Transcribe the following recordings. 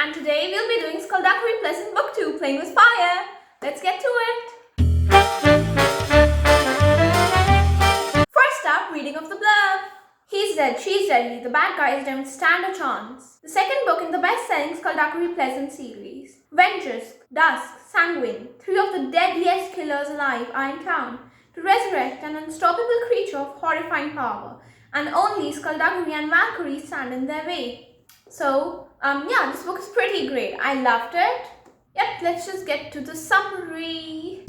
and today we'll be doing Skullduggery Pleasant Book 2, Playing with Fire. Let's get to it. First up, reading of the blurb. He's dead, she's deadly, the bad guys don't stand a chance. The second book in the best-selling Skullduggery Pleasant series. Ventress, Dusk, Sanguine, three of the deadliest killers alive are in town to resurrect an unstoppable creature of horrifying power, and only Skullduggery and Valkyrie stand in their way. So, this book is pretty great. I loved it. Yep, let's just get to the summary.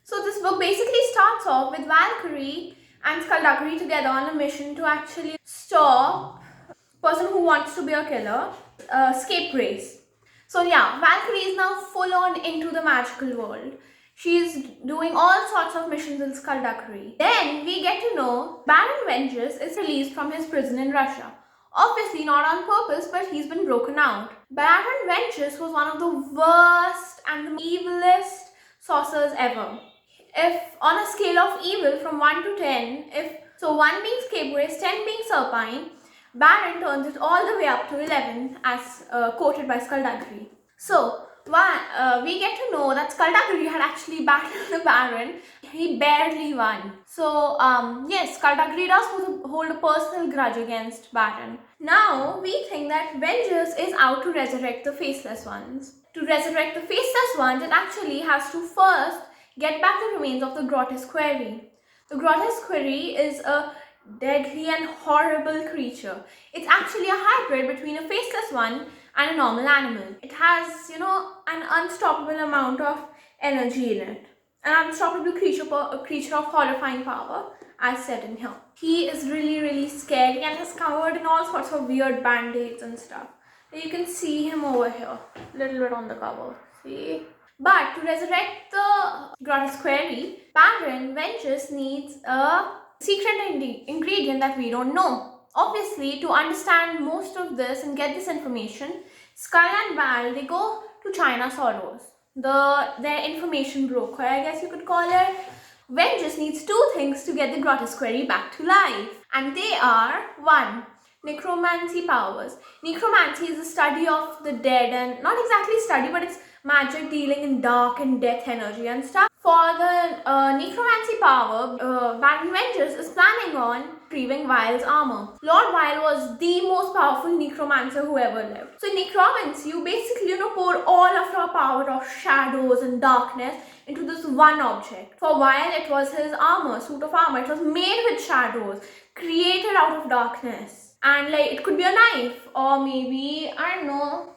So this book basically starts off with Valkyrie and Skullduggery together on a mission to actually stop a person who wants to be a killer, Scapegrace. So yeah, Valkyrie is now full on into the magical world. She's doing all sorts of missions in Skullduggery. Then we get to know Baron Ventress is released from his prison in Russia. Obviously not on purpose, but he's been broken out. Baron Ventress was one of the worst and the evilest sorcerers ever. If on a scale of evil from 1 to 10, 1 being Scapegrace, 10 being Serpine, Baron turns it all the way up to 11 as quoted by Skullduggery. So, we get to know that Skullduggery had actually battled the Baron. He barely won. So, yes, Skullduggery does hold a personal grudge against Baron. Now, we think that Ventress is out to resurrect the Faceless Ones. To resurrect the Faceless Ones, it actually has to first get back the remains of the Grotesque Quarry. The Grotesque Quarry is a deadly and horrible creature. It's actually a hybrid between a faceless one and a normal animal. It has, an unstoppable amount of energy in it. An unstoppable creature of horrifying power, as said in here. He is really, really scary and is covered in all sorts of weird band-aids and stuff. You can see him over here, a little bit on the cover. See? But to resurrect the Grotesque Quarry, Baron Ventress needs a secret ingredient that we don't know. Obviously, to understand most of this and get this information, Skull and Val, they go to China Sorrows, their information broker, I guess you could call it. Ventress needs two things to get the Grotesque Quarry back to life, and they are 1. Necromancy powers. Necromancy is the study of the dead, and not exactly study, but it's magic dealing in dark and death energy and stuff. For the necromancy power, Baron Ventress is planning on retrieving Vile's armor. Lord Vile was the most powerful necromancer who ever lived. So in necromancy, you basically pour all of your power of shadows and darkness into this one object. For Vile, it was his armor, suit of armor. It was made with shadows, created out of darkness. And it could be a knife, or maybe, I don't know,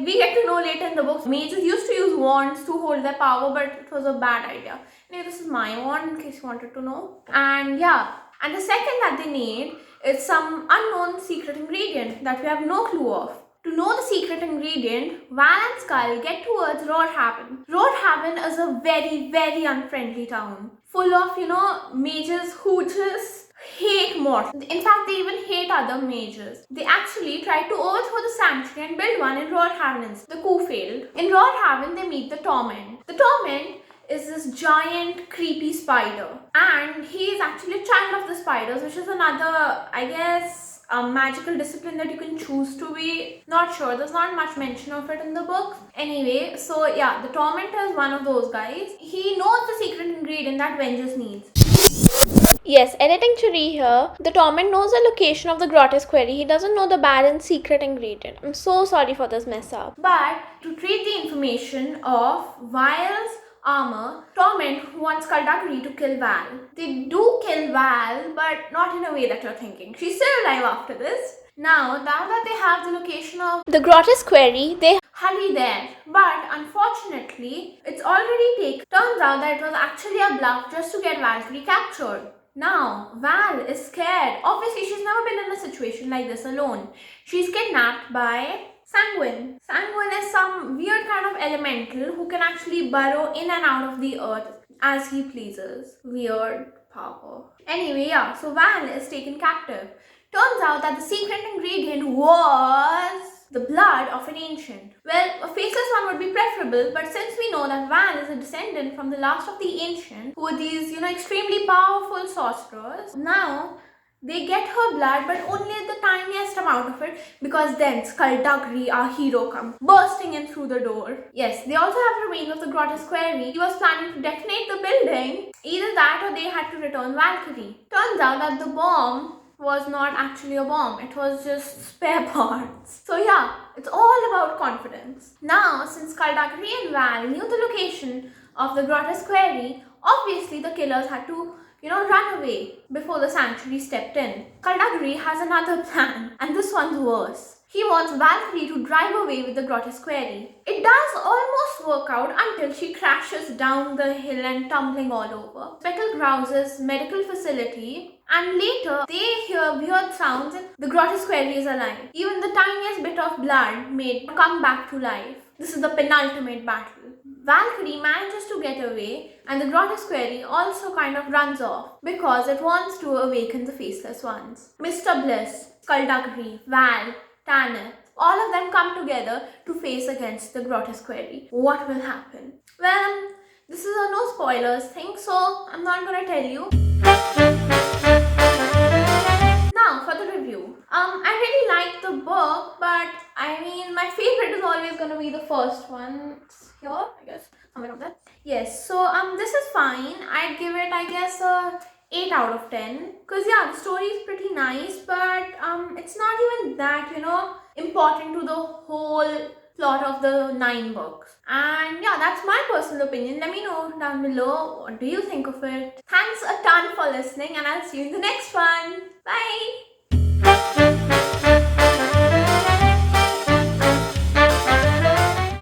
we get to know later in the books, mages used to use wands to hold their power, but it was a bad idea. Anyway, this is my wand in case you wanted to know. And and the second that they need is some unknown secret ingredient that we have no clue of. To know the secret ingredient, Val and Skull get towards Roarhaven. Roarhaven is a very, very unfriendly town, full of, mages who just hate mortals. In fact, they even hate other mages. They actually tried to overthrow the sanctuary and build one in Roarhaven. The coup failed. In Roarhaven, they meet the Torment. The Torment is this giant, creepy spider. And he is actually a child of the spiders, which is another, I guess, a magical discipline that you can choose to be. Not sure. There's not much mention of it in the book. Anyway, so the Tormentor is one of those guys. He knows the secret ingredient that Ventress needs. Yes, editing Churi here. The Torment knows the location of the Grotesque Quarry. He doesn't know the Baron's secret ingredient. I'm so sorry for this mess up. But to treat the information of Vile's armor, Torment wants Skullduggery to kill Val. They do kill Val, but not in a way that you're thinking. She's still alive after this. Now that they have the location of the Grotesque Quarry, they hurry there. But unfortunately, it's already taken. Turns out that it was actually a bluff just to get Valkyrie captured. Now, Val is scared. Obviously, she's never been in a situation like this alone. She's kidnapped by Sanguine. Sanguine is some weird kind of elemental who can actually burrow in and out of the earth as he pleases. Weird power. Anyway, so Val is taken captive. Turns out that the secret ingredient was the blood of an ancient. Well, a faceless one would be preferable, but since we know that Val is a descendant from the last of the ancient, who were these, extremely powerful sorcerers, now They get her blood, but only the tiniest amount of it, because then Skullduggery, our hero, comes bursting in through the door. Yes, they also have the remains of the Grotesque Quarry. He was planning to detonate the building. Either that or they had to return Valkyrie. Turns out that the bomb was not actually a bomb. It was just spare parts. So yeah, it's all about confidence. Now, since Skullduggery and Val knew the location of the Grotesque Quarry, obviously the killers had to run away before the sanctuary stepped in. Skullduggery has another plan, and this one's worse. He wants Valkyrie to drive away with the Grotesque Quarry. It does almost work out until she crashes down the hill and tumbling all over. Speckle Grouse's medical facility, and later they hear weird sounds and the Grotesque Quarry is alive. Even the tiniest bit of blood made come back to life. This is the penultimate battle. Valkyrie manages to get away, and the Grotesque Quarry also kind of runs off because it wants to awaken the Faceless Ones. Mr. Bliss, Skullduggery, Val, Tanith, all of them come together to face against the Grotesque Quarry. What will happen? Well, this is a no spoilers thing, so I'm not gonna tell you. Now for the review. I really like the book, but I mean, my favorite is always gonna be the first one. It's here, I guess, somewhere up there. Yes, so this is fine. I'd give it, I guess, a 8 out of 10. Because yeah, the story is pretty nice, but it's not even that, important to the whole plot of the 9 books. And yeah, that's my personal opinion. Let me know down below, what do you think of it? Thanks a ton for listening, and I'll see you in the next one. Bye!